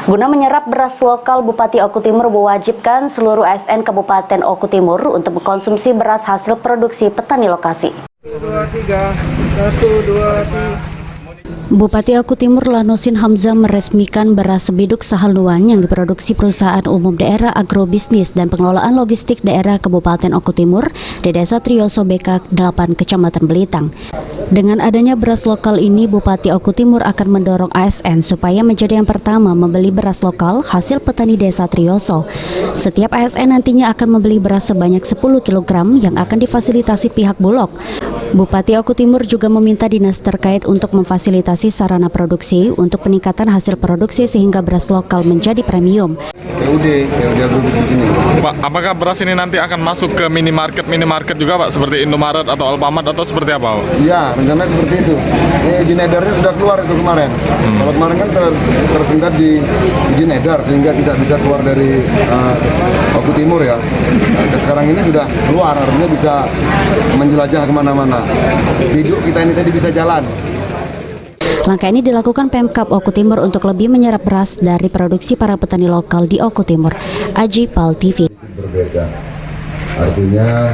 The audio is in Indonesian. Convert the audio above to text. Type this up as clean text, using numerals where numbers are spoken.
Guna menyerap beras lokal, Bupati Oku Timur mewajibkan seluruh ASN Kabupaten Oku Timur untuk mengkonsumsi beras hasil produksi petani lokasi. 1, 2, 3, 1, 2, 3. Bupati Oku Timur Lanusin Hamzah meresmikan beras sebiduk Sahaluan yang diproduksi Perusahaan Umum Daerah Agrobisnis dan Pengelolaan Logistik Daerah Kabupaten Oku Timur di Desa Trioso BK 8 Kecamatan Belitang. Dengan adanya beras lokal ini, Bupati Oku Timur akan mendorong ASN supaya menjadi yang pertama membeli beras lokal hasil petani Desa Trioso. Setiap ASN nantinya akan membeli beras sebanyak 10 kg yang akan difasilitasi pihak Bulog. Bupati Oku Timur juga meminta dinas terkait untuk memfasilitasi sarana produksi untuk peningkatan hasil produksi sehingga beras lokal menjadi premium. Pak, apakah beras ini nanti akan masuk ke minimarket juga Pak, seperti Indomaret atau Alfamart atau seperti apa Pak? Iya, rencananya seperti itu. Izin edarnya sudah keluar itu kemarin. Kalau kemarin kan tersendat di izin edar sehingga tidak bisa keluar dari Oku Timur ya. Nah, sekarang ini sudah keluar, artinya bisa menjelajah kemana-mana. Biduk kita ini tadi bisa jalan. Langkah ini dilakukan Pemkab Oku Timur untuk lebih menyerap beras dari produksi para petani lokal di Oku Timur. Aji Pal TV. Berbeda. Artinya